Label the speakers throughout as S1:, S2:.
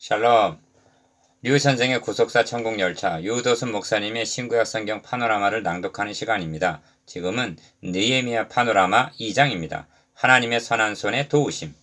S1: 샬롬. 류 선생의 구속사 천국열차, 유도순 목사님의 신구약 성경 파노라마를 낭독하는 시간입니다. 지금은 느헤미야 파노라마 2장입니다. 하나님의 선한 손의 도우심.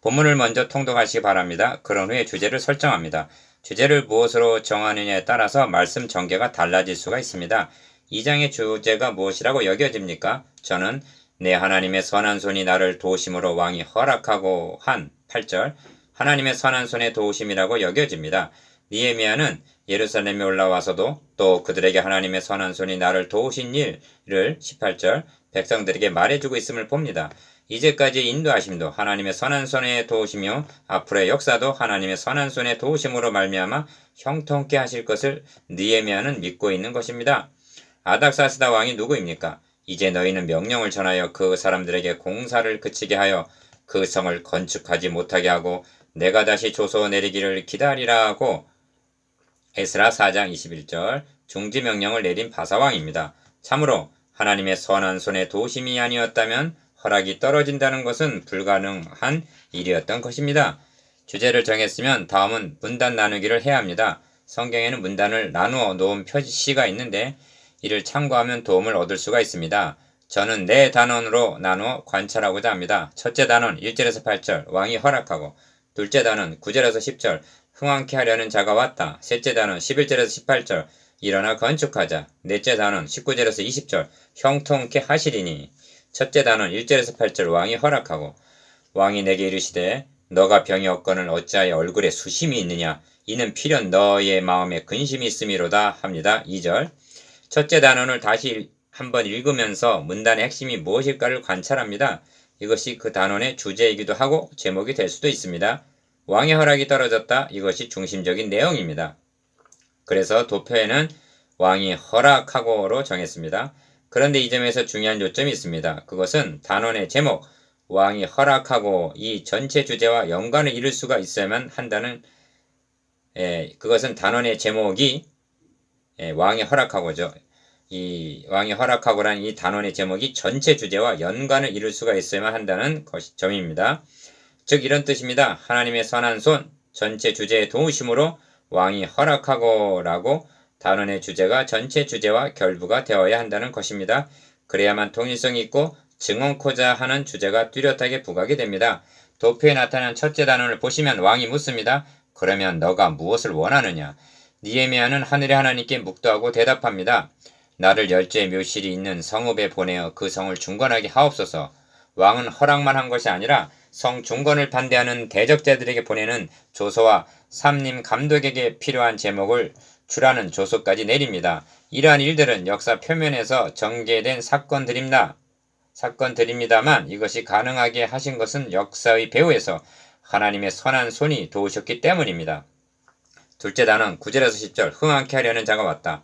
S1: 본문을 먼저 통독하시기 바랍니다. 그런 후에 주제를 설정합니다. 주제를 무엇으로 정하느냐에 따라서 말씀 전개가 달라질 수가 있습니다. 2장의 주제가 무엇이라고 여겨집니까? 저는 내 하나님의 선한 손이 나를 도우심으로 왕이 허락하고 한 8절, 하나님의 선한 손의 도우심이라고 여겨집니다. 느헤미야는 예루살렘에 올라와서도 또 그들에게 하나님의 선한 손이 나를 도우신 일을 18절 백성들에게 말해주고 있음을 봅니다. 이제까지 인도하심도 하나님의 선한 손의 도우시며 앞으로의 역사도 하나님의 선한 손의 도우심으로 말미암아 형통케 하실 것을 느헤미야는 믿고 있는 것입니다. 아닥사스다 왕이 누구입니까? 이제 너희는 명령을 전하여 그 사람들에게 공사를 그치게 하여 그 성을 건축하지 못하게 하고 내가 다시 조서 내리기를 기다리라고 에스라 4장 21절 중지명령을 내린 바사왕입니다. 참으로 하나님의 선한 손의 도우심이 아니었다면 허락이 떨어진다는 것은 불가능한 일이었던 것입니다. 주제를 정했으면 다음은 문단 나누기를 해야 합니다. 성경에는 문단을 나누어 놓은 표시가 있는데 이를 참고하면 도움을 얻을 수가 있습니다. 저는 네 단원으로 나누어 관찰하고자 합니다. 첫째 단원 1절에서 8절 왕이 허락하고, 둘째 단원 9절에서 10절 흥왕케 하려는 자가 왔다. 셋째 단원 11절에서 18절 일어나 건축하자. 넷째 단원 19절에서 20절 형통케 하시리니. 첫째 단원 1절에서 8절 왕이 허락하고, 왕이 내게 이르시되 너가 병이 없거늘 어찌하여 얼굴에 수심이 있느냐. 이는 필연 너의 마음에 근심이 있음이로다 합니다. 2절. 첫째 단원을 다시 한번 읽으면서 문단의 핵심이 무엇일까를 관찰합니다. 이것이 그 단원의 주제이기도 하고 제목이 될 수도 있습니다. 왕의 허락이 떨어졌다. 이것이 중심적인 내용입니다. 그래서 도표에는 왕이 허락하고로 정했습니다. 그런데 이 점에서 중요한 요점이 있습니다. 그것은 단원의 제목, 왕이 허락하고 이 전체 주제와 연관을 이룰 수가 있어야만 한다는, 그것은 단원의 제목이 왕이 허락하고죠. 이 왕이 허락하고라는 이 단원의 제목이 전체 주제와 연관을 이룰 수가 있어야만 한다는 점입니다. 즉 이런 뜻입니다. 하나님의 선한 손, 전체 주제의 도우심으로 왕이 허락하고라고 단원의 주제가 전체 주제와 결부가 되어야 한다는 것입니다. 그래야만 통일성이 있고 증언코자 하는 주제가 뚜렷하게 부각이 됩니다. 도표에 나타난 첫째 단원을 보시면 왕이 묻습니다. 그러면 너가 무엇을 원하느냐? 느헤미야는 하늘의 하나님께 묵도하고 대답합니다. 나를 열조의 묘실이 있는 성읍에 보내어 그 성을 중건하게 하옵소서. 왕은 허락만 한 것이 아니라 성 중건을 반대하는 대적자들에게 보내는 조서와 삼림 감독에게 필요한 제목을 주라는 조서까지 내립니다. 이러한 일들은 역사 표면에서 전개된 사건들입니다만 이것이 가능하게 하신 것은 역사의 배후에서 하나님의 선한 손이 도우셨기 때문입니다. 둘째 단원 9절에서 10절 흥왕케 하려는 자가 왔다.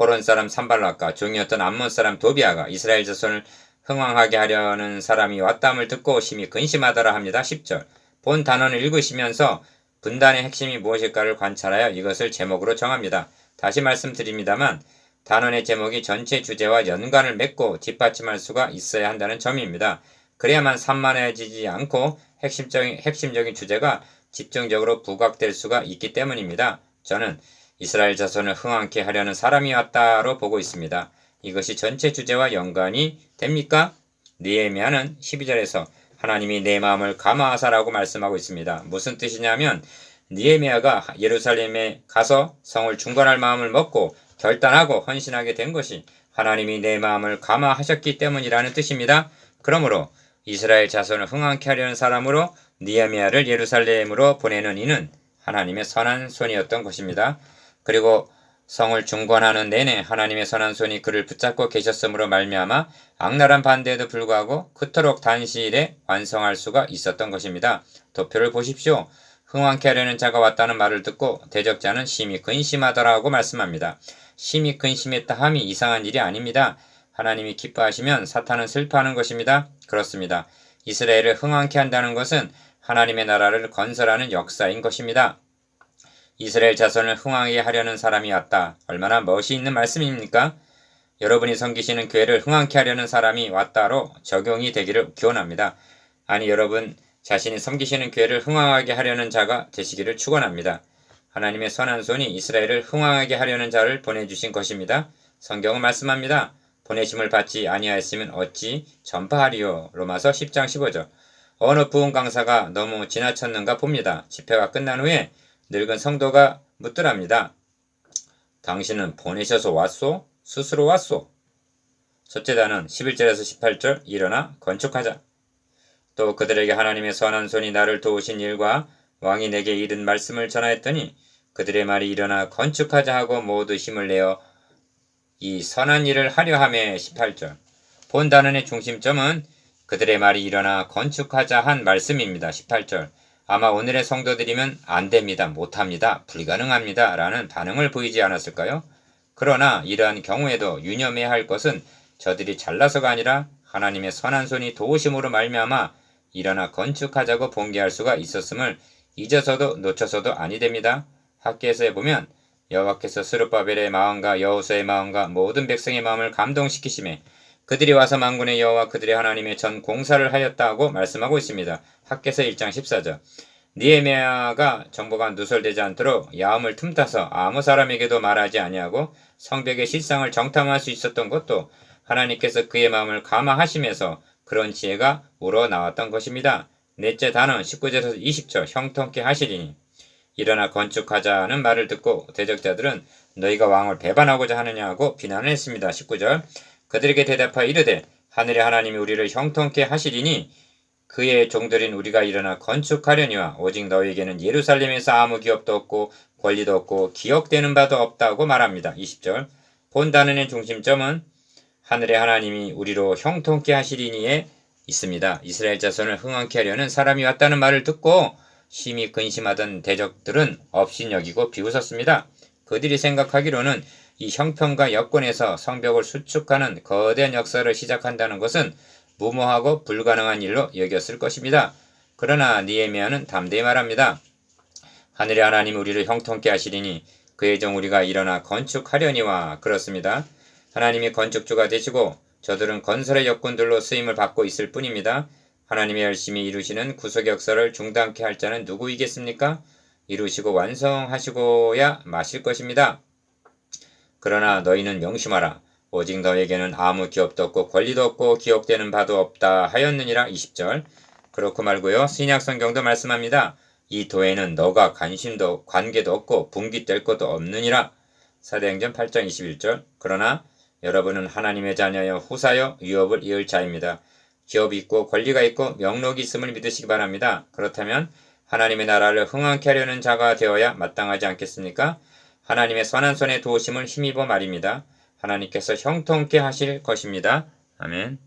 S1: 호론 사람 산발락과 종이었던 암몬 사람 도비아가 이스라엘 자손을 흥왕하게 하려는 사람이 왔다함을 듣고 심히 근심하더라 합니다. 10절 본 단원을 읽으시면서 분단의 핵심이 무엇일까를 관찰하여 이것을 제목으로 정합니다. 다시 말씀드립니다만 단원의 제목이 전체 주제와 연관을 맺고 뒷받침할 수가 있어야 한다는 점입니다. 그래야만 산만해지지 않고 핵심적인 주제가 집중적으로 부각될 수가 있기 때문입니다. 저는 이스라엘 자손을 흥왕케 하려는 사람이 왔다로 보고 있습니다. 이것이 전체 주제와 연관이 됩니까? 느헤미야는 12절에서 하나님이 내 마음을 감화하사라고 말씀하고 있습니다. 무슨 뜻이냐면 느헤미야가 예루살렘에 가서 성을 중건할 마음을 먹고 결단하고 헌신하게 된 것이 하나님이 내 마음을 감화하셨기 때문이라는 뜻입니다. 그러므로 이스라엘 자손을 흥왕케 하려는 사람으로 느헤미야를 예루살렘으로 보내는 이는 하나님의 선한 손이었던 것입니다. 그리고 성을 중건하는 내내 하나님의 선한 손이 그를 붙잡고 계셨으므로 말미암아 악랄한 반대에도 불구하고 그토록 단시일에 완성할 수가 있었던 것입니다. 도표를 보십시오. 흥왕케 하려는 자가 왔다는 말을 듣고 대적자는 심히 근심하더라고 말씀합니다. 심히 근심했다 함이 이상한 일이 아닙니다. 하나님이 기뻐하시면 사탄은 슬퍼하는 것입니다. 그렇습니다. 이스라엘을 흥왕케 한다는 것은 하나님의 나라를 건설하는 역사인 것입니다. 이스라엘 자손을 흥왕하게 하려는 사람이 왔다. 얼마나 멋이 있는 말씀입니까? 여러분이 섬기시는 교회를 흥왕케 하려는 사람이 왔다로 적용이 되기를 기원합니다. 아니 여러분 자신이 섬기시는 교회를 흥왕하게 하려는 자가 되시기를 축원합니다. 하나님의 선한 손이 이스라엘을 흥왕하게 하려는 자를 보내주신 것입니다. 성경은 말씀합니다. 보내심을 받지 아니하였으면 어찌 전파하리요. 로마서 10장 15절. 어느 부흥 강사가 너무 지나쳤는가 봅니다. 집회가 끝난 후에 늙은 성도가 묻더랍니다. 당신은 보내셔서 왔소? 스스로 왔소? 첫째 단은 11절에서 18절 일어나 건축하자. 또 그들에게 하나님의 선한 손이 나를 도우신 일과 왕이 내게 이른 말씀을 전하였더니 그들의 말이 일어나 건축하자 하고 모두 힘을 내어 이 선한 일을 하려 하며 18절. 본 단원의 중심점은 그들의 말이 일어나 건축하자 한 말씀입니다. 18절. 아마 오늘의 성도들이면 안 됩니다. 못합니다. 불가능합니다. 라는 반응을 보이지 않았을까요? 그러나 이러한 경우에도 유념해야 할 것은 저들이 잘나서가 아니라 하나님의 선한 손이 도우심으로 말미암아 일어나 건축하자고 봉기할 수가 있었음을 잊어서도 놓쳐서도 아니 됩니다. 학개서에 보면 여호와께서 스룹바벨의 마음과 여호수아의 마음과 모든 백성의 마음을 감동시키시매 그들이 와서 만군의 여호와 그들의 하나님의 전 공사를 하였다고 말씀하고 있습니다. 학개서 1장 14절. 느헤미야가 정보가 누설되지 않도록 야음을 틈타서 아무 사람에게도 말하지 아니하고 성벽의 실상을 정탐할 수 있었던 것도 하나님께서 그의 마음을 감화하시면서 그런 지혜가 우러나왔던 것입니다. 넷째 단은 19절에서 20절 형통케 하시리니 일어나 건축하자는 말을 듣고 대적자들은 너희가 왕을 배반하고자 하느냐고 비난을 했습니다. 19절 그들에게 대답하여 이르되 하늘의 하나님이 우리를 형통케 하시리니 그의 종들인 우리가 일어나 건축하려니와 오직 너희에게는 예루살렘에서 아무 기업도 없고 권리도 없고 기억되는 바도 없다고 말합니다. 20절 본 단원의 중심점은 하늘의 하나님이 우리로 형통케 하시리니에 있습니다. 이스라엘 자손을 흥왕케 하려는 사람이 왔다는 말을 듣고 심히 근심하던 대적들은 업신여기고 비웃었습니다. 그들이 생각하기로는 이 형편과 여건에서 성벽을 수축하는 거대한 역사를 시작한다는 것은 무모하고 불가능한 일로 여겼을 것입니다. 그러나 느헤미야는 담대히 말합니다. 하늘의 하나님이 우리를 형통케 하시리니 그의 종 우리가 일어나 건축하려니와 그렇습니다. 하나님이 건축주가 되시고 저들은 건설의 여건들로 쓰임을 받고 있을 뿐입니다. 하나님의 열심히 이루시는 구속 역사를 중단케 할 자는 누구이겠습니까? 이루시고 완성하시고야 마실 것입니다. 그러나 너희는 명심하라. 오직 너에게는 아무 기업도 없고 권리도 없고 기억되는 바도 없다 하였느니라. 20절. 그렇고 말고요. 신약 성경도 말씀합니다. 이 도에는 너가 관계도 없고 분깃될 것도 없느니라. 사도행전 8장 21절. 그러나 여러분은 하나님의 자녀여 후사여 유업을 이을 자입니다. 기업이 있고 권리가 있고 명록이 있음을 믿으시기 바랍니다. 그렇다면 하나님의 나라를 흥왕케 하려는 자가 되어야 마땅하지 않겠습니까? 하나님의 선한 손의 도우심을 힘입어 말입니다. 하나님께서 형통케 하실 것입니다. 아멘.